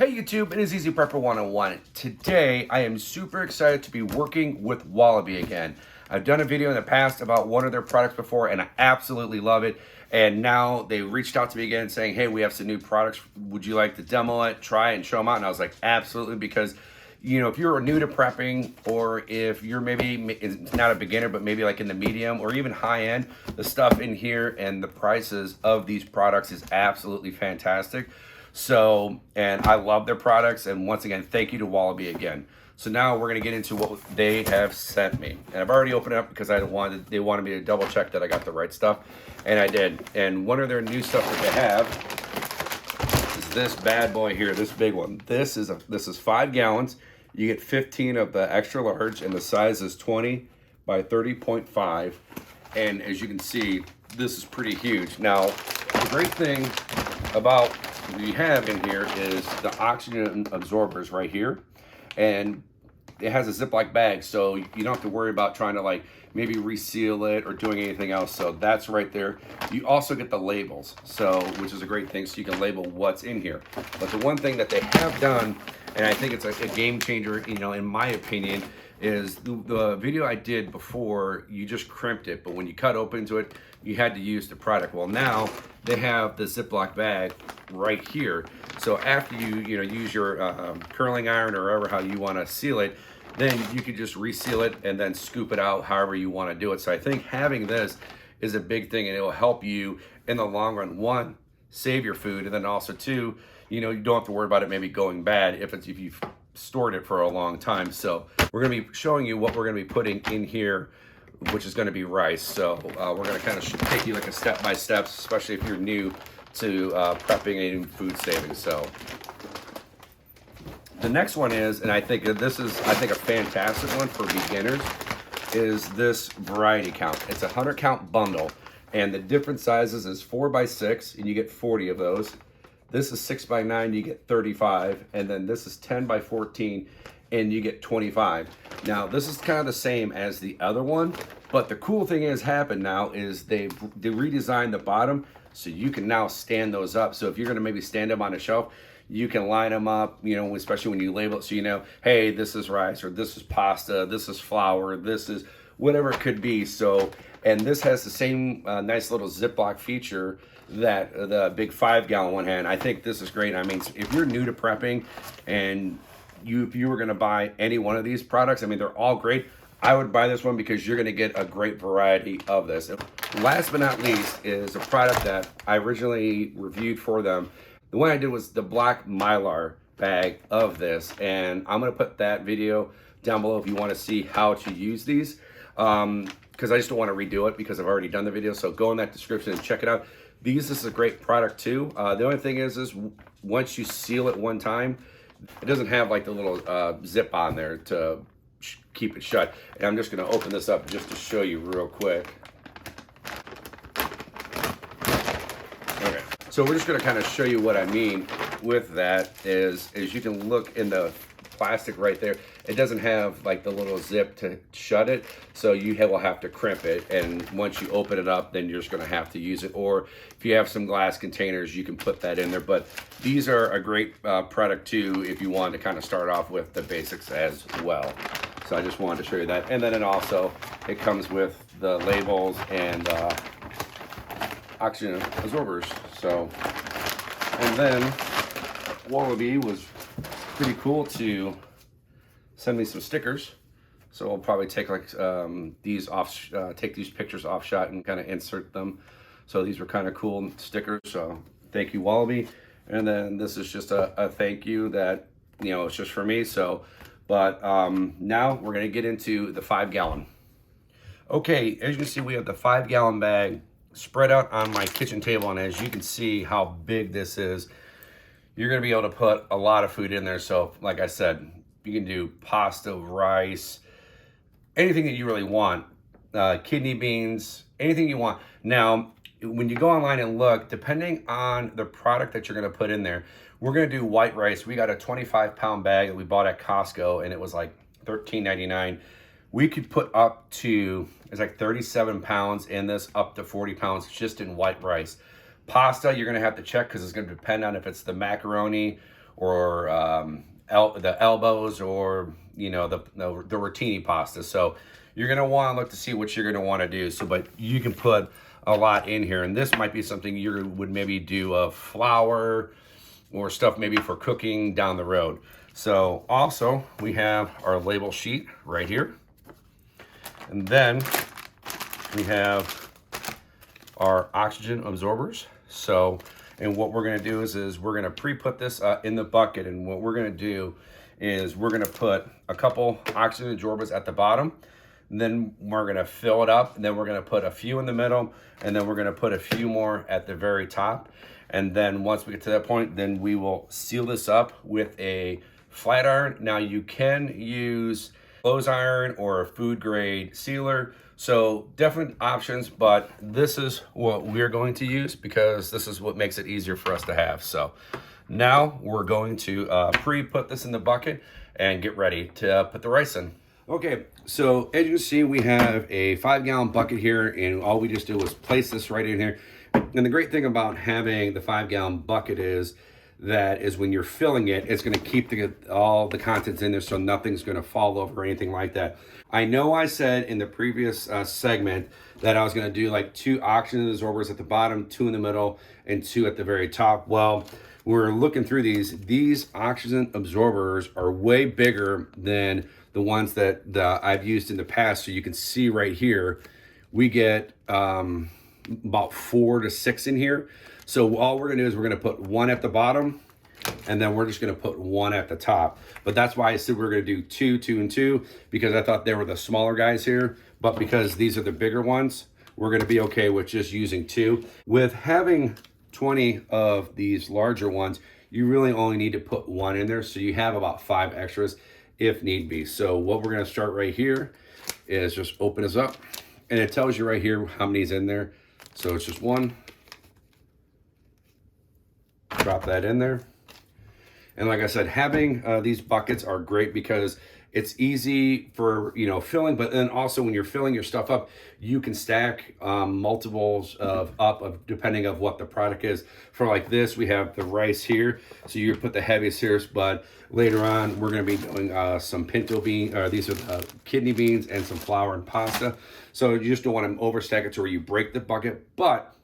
Hey YouTube, it is Easy Prepper 101. Today, I am super excited to be working with Wallaby again. I've done a video in the past about one of their products before and I absolutely love it. And now they reached out to me again saying, hey, we have some new products. Would you like to demo it, try it, and show them out? And I was like, absolutely, because you know, if you're new to prepping, or if you're maybe not a beginner, but maybe like in the medium or even high end, the stuff in here and the prices of these products is absolutely fantastic. So, and I love their products. And once again, thank you to Wallaby again. So now we're going to get into what they have sent me. And I've already opened it up because they wanted me to double check that I got the right stuff. And I did. And one of their new stuff that they have is this bad boy here, this big one. This is 5 gallons. You get 15 of the extra large, and the size is 20 by 30.5. And as you can see, this is pretty huge. Now, the great thing about what you have in here is the oxygen absorbers right here. And it has a Ziploc bag, so you don't have to worry about trying to like maybe reseal it or doing anything else. So that's right there. You also get the labels, so which is a great thing, so you can label what's in here. But the one thing that they have done, and I think it's a game changer, you know, in my opinion, is the video I did before, you just crimped it, but when you cut open to it, you had to use the product. Well, now they have the Ziploc bag right here. So after you use your curling iron or whatever, how you want to seal it, then you could just reseal it and then scoop it out however you want to do it. So I think having this is a big thing, and it will help you in the long run. One, save your food, and then also two, you know, you don't have to worry about it maybe going bad if you've stored it for a long time. So we're going to be showing you what we're going to be putting in here, which is going to be rice. So we're going to kind of take you like a step by step, especially if you're new to prepping and food saving. So the next one is, and I think this is a fantastic one for beginners, is this variety count. It's a 100 count bundle, and the different sizes is 4 by 6, and you get 40 of those. This is 6 by 9, you get 35, and then this is 10 by 14, and you get 25. Now, this is kind of the same as the other one, but the cool thing has happened now is they redesigned the bottom, so you can now stand those up. So if you're gonna maybe stand them on a shelf, you can line them up, you know, especially when you label it, so you know, hey, this is rice, or this is pasta, this is flour, this is whatever it could be. So, and this has the same nice little Ziploc feature that the big 5 gallon one had. I think this is great. I mean, if you're new to prepping and if you were going to buy any one of these products, I mean, they're all great. I would buy this one because you're going to get a great variety of this. Last but not least is a product that I originally reviewed for them. The one I did was the black Mylar bag of this, and I'm going to put that video down below if you want to see how to use these, because I just don't want to redo it because I've already done the video. So go in that description and check it out. This is a great product too. The only thing is once you seal it one time, it doesn't have like the little zip on there to keep it shut. And I'm just going to open this up just to show you real quick. Okay, so we're just going to kind of show you what I mean with that is you can look in the plastic right there. It doesn't have like the little zip to shut it, so you will have to crimp it, and once you open it up, then you're just going to have to use it. Or if you have some glass containers, you can put that in there. But these are a great product too if you want to kind of start off with the basics as well. So I just wanted to show you that. And then it comes with the labels and oxygen absorbers. So, and then Wallaby was pretty cool to send me some stickers. So I'll probably take like these off, take these pictures off shot and kind of insert them. So these were kind of cool stickers. So thank you, Wallaby. And then this is just a thank you that, you know, it's just for me. So, but now we're gonna get into the 5 gallon. Okay, as you can see, we have the 5 gallon bag spread out on my kitchen table. And as you can see how big this is, you're gonna be able to put a lot of food in there. So like I said, you can do pasta, rice, anything that you really want, kidney beans, anything you want. Now, when you go online and look, depending on the product that you're gonna put in there, we're gonna do white rice. We got a 25-pound bag that we bought at Costco, and it was like $13.99. We could put up to, it's like 37 pounds in this, up to 40 pounds just in white rice. Pasta, you're gonna have to check because it's gonna depend on if it's the macaroni or the elbows, or you know, the rotini pasta. So you're gonna want to look to see what you're gonna want to do. So, but you can put a lot in here, and this might be something you would maybe do a flour or stuff maybe for cooking down the road. So also we have our label sheet right here, and then we have our oxygen absorbers. So, and what we're gonna do is we're gonna pre-put this in the bucket, and what we're gonna do is we're gonna put a couple oxygen absorbers at the bottom, and then we're gonna fill it up, and then we're gonna put a few in the middle, and then we're gonna put a few more at the very top. And then once we get to that point, then we will seal this up with a flat iron. Now you can use clothes iron or a food grade sealer. So different options, but this is what we're going to use because this is what makes it easier for us to have. So now we're going to pre-put this in the bucket and get ready to put the rice in. Okay, so as you can see, we have a 5-gallon bucket here, and all we just do is place this right in here. And the great thing about having the 5-gallon bucket is when you're filling it, it's gonna keep all the contents in there, so nothing's gonna fall over or anything like that. I know I said in the previous segment that I was gonna do like 2 oxygen absorbers at the bottom, 2 in the middle, and 2 at the very top. Well, we're looking through these oxygen absorbers are way bigger than the ones that I've used in the past. So you can see right here, we get about 4 to 6 in here. So all we're gonna do is we're gonna put 1 at the bottom, and then we're just gonna put 1 at the top. But that's why I said we're gonna do 2, 2, and 2, because I thought they were the smaller guys here. But because these are the bigger ones, we're gonna be okay with just using 2. With having 20 of these larger ones, you really only need to put 1 in there, so you have about 5 extras if need be. So what we're gonna start right here is just open this up, and it tells you right here how many's in there. So it's just 1. Drop that in there. And like I said, having these buckets are great because it's easy for, you know, filling, but then also when you're filling your stuff up, you can stack multiples of depending of what the product is. For like this, we have the rice here, so you put the heaviest here, but later on we're going to be doing some pinto bean, or these are the kidney beans, and some flour and pasta. So you just don't want to overstack it to where you break the bucket. But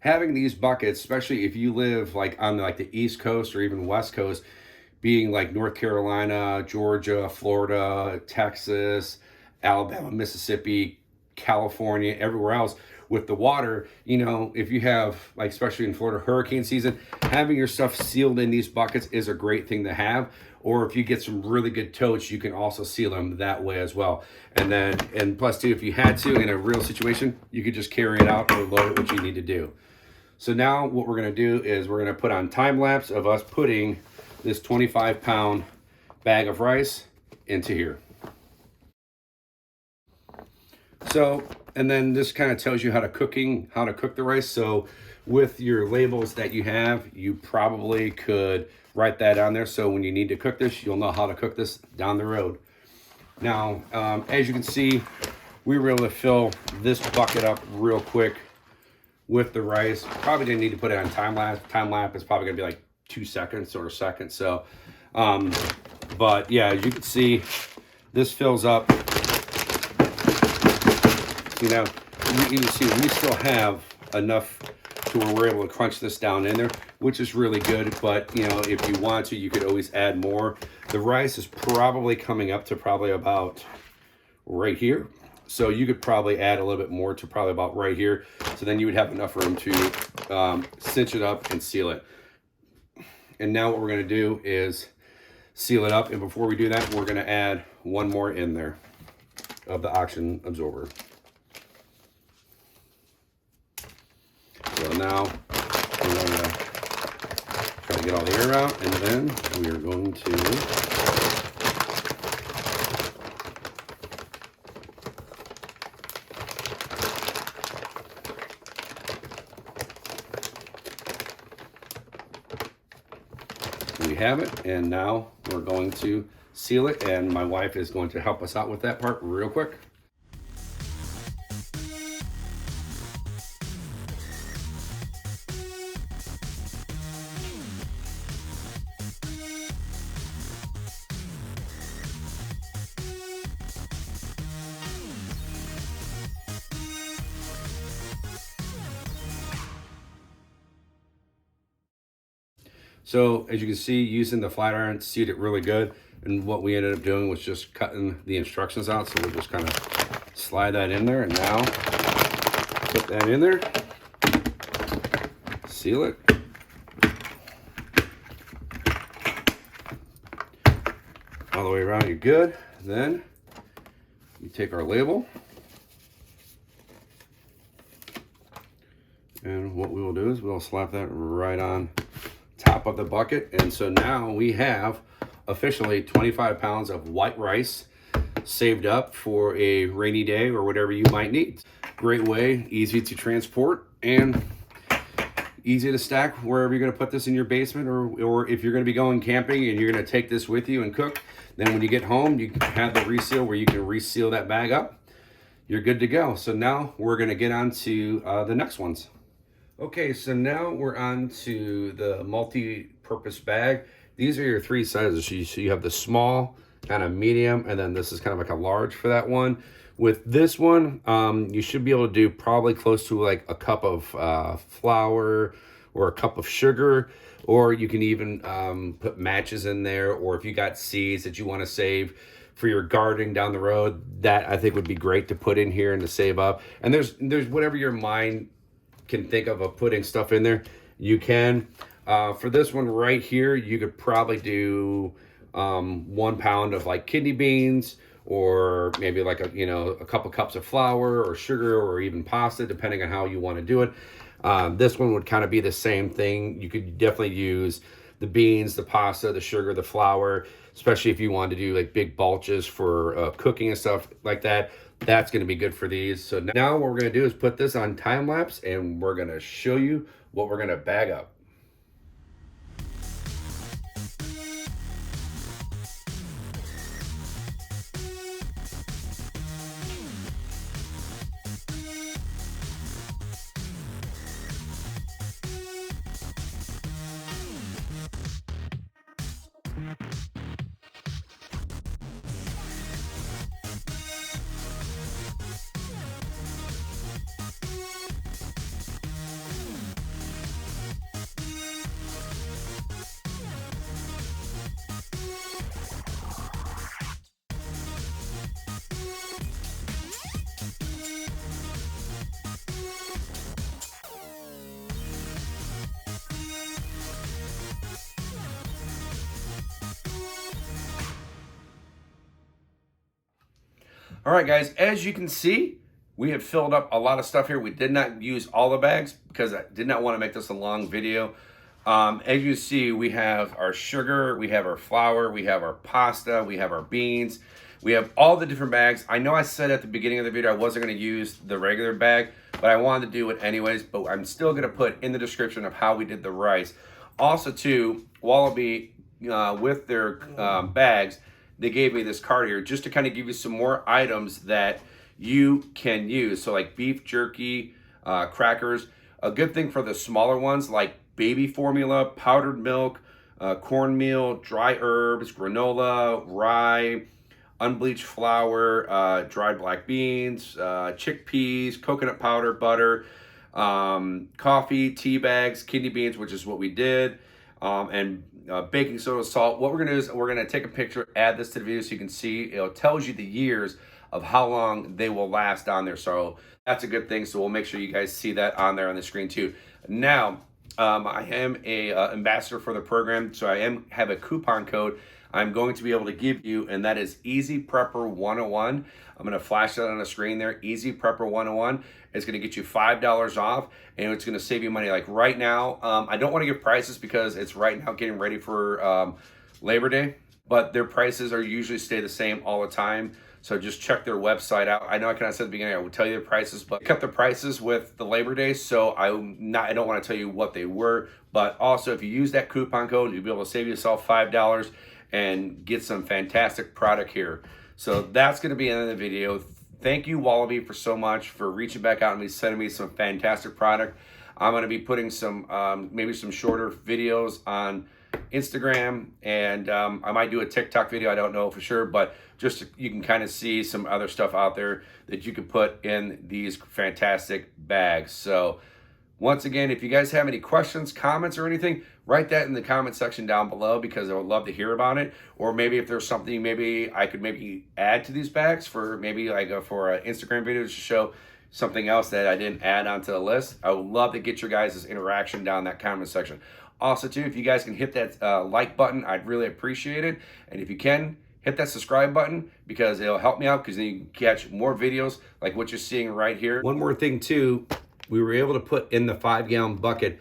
having these buckets, especially if you live like on like the East Coast or even West Coast, being like North Carolina, Georgia, Florida, Texas, Alabama, Mississippi, California, everywhere else, with the water, you know, if you have, like, especially in Florida, hurricane season, having your stuff sealed in these buckets is a great thing to have. Or if you get some really good totes, you can also seal them that way as well. And then, and plus too, if you had to, in a real situation, you could just carry it out or load it, what you need to do. So now what we're gonna do is we're gonna put on time lapse of us putting this 25-pound bag of rice into here. So, and then this kind of tells you how to cook the rice. So with your labels that you have, you probably could write that on there. So when you need to cook this, you'll know how to cook this down the road. Now, as you can see, we were able to fill this bucket up real quick with the rice. Probably didn't need to put it on time lapse. Time lapse is probably gonna be like 2 seconds or a second. So, but yeah, as you can see, this fills up. You know, you can see we still have enough to where we're able to crunch this down in there, which is really good. But you know, if you want to, you could always add more. The rice is probably coming up to probably about right here. So you could probably add a little bit more to probably about right here. So then you would have enough room to cinch it up and seal it. And now what we're going to do is seal it up. And before we do that, we're going to add 1 more in there of the oxygen absorber. So now we're going to try to get all the air out, and then we are going to have it, and now we're going to seal it, and my wife is going to help us out with that part real quick. So as you can see, using the flat iron sealed it really good. And what we ended up doing was just cutting the instructions out. So we'll just kind of slide that in there, and now put that in there, seal it. All the way around, you're good. Then you take our label, and what we will do is we'll slap that right on top of the bucket. And so now we have officially 25 pounds of white rice saved up for a rainy day or whatever you might need. Great way, easy to transport, and easy to stack wherever you're going to put this in your basement, or if you're going to be going camping and you're going to take this with you and cook, then when you get home, you have the reseal where you can reseal that bag up. You're good to go. So now we're going to get on to the next ones. Okay, so now we're on to the multi-purpose bag. These are your three sizes. So you have the small, kind of medium, and then this is kind of like a large for that one. With this one, you should be able to do probably close to like a cup of flour or a cup of sugar, or you can even put matches in there, or if you got seeds that you want to save for your gardening down the road, that I think would be great to put in here and to save up. And there's whatever your mind can think of putting stuff in there, you can. For this one right here, you could probably do 1 pound of like kidney beans, or maybe like a couple cups of flour or sugar, or even pasta, depending on how you want to do it. This one would kind of be the same thing. You could definitely use the beans, the pasta, the sugar, the flour, especially if you want to do like big batches for cooking and stuff like that. That's going to be good for these. So now what we're going to do is put this on time lapse, and we're going to show you what we're going to bag up. All right, guys, as you can see, we have filled up a lot of stuff here. We did not use all the bags because I did not want to make this a long video. As you see, we have our sugar, we have our flour, we have our pasta, we have our beans, we have all the different bags. I know I said at the beginning of the video I wasn't going to use the regular bag, but I wanted to do it anyways. But I'm still going to put in the description of how we did the rice. Also, too, Wallaby, with their bags, they gave me this card here just to kind of give you some more items that you can use. So like beef jerky, crackers. A good thing for the smaller ones like baby formula, powdered milk, cornmeal, dry herbs, granola, rye, unbleached flour, dried black beans, chickpeas, coconut powder, butter, coffee, tea bags, kidney beans, which is what we did, and baking soda, salt. What we're gonna do is we're gonna take a picture, add this to the video so you can see. It tells you the years of how long they will last on there. So that's a good thing. So we'll make sure you guys see that on there on the screen too. Now, I am a ambassador for the program, so I have a coupon code I'm going to be able to give you, and that is Easy Prepper 101. I'm going to flash that on the screen there. Easy Prepper 101. It's going to get you $5 off, and it's going to save you money. Like right now, I don't want to give prices because it's right now getting ready for Labor Day, but their prices are usually stay the same all the time. So just check their website out. I know I kind of said at the beginning I would tell you the prices, but I cut the prices with the Labor Day, so I don't want to tell you what they were. But also, if you use that coupon code, you'll be able to save yourself $5 and get some fantastic product here. So that's going to be the end of the video. Thank you, Wallaby, for so much for reaching back out and me sending me some fantastic product. I'm going to be putting some maybe some shorter videos on Instagram, and I might do a TikTok video. I don't know for sure, but just you can kind of see some other stuff out there that you could put in these fantastic bags. So Once again, if you guys have any questions, comments, or anything, write that in the comment section down below because I would love to hear about it. Or maybe if there's something maybe I could maybe add to these bags for maybe like for an Instagram video to show something else that I didn't add onto the list. I would love to get your guys' interaction down in that comment section. Also, too, if you guys can hit that like button, I'd really appreciate it. And if you can, hit that subscribe button because it'll help me out because then you can catch more videos like what you're seeing right here. One more thing, too. We were able to put in the 5-gallon bucket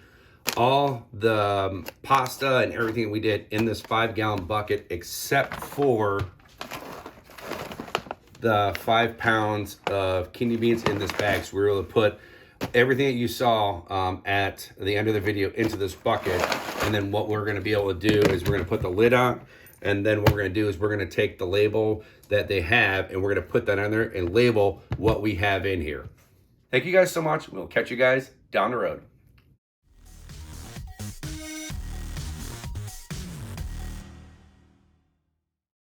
all the pasta and everything we did in this 5-gallon bucket except for the 5 pounds of kidney beans in this bag. So we were able to put everything that you saw at the end of the video into this bucket. And then what we're going to be able to do is we're going to put the lid on. And then what we're going to do is we're going to take the label that they have and we're going to put that on there and label what we have in here. Thank you guys so much. We'll catch you guys down the road.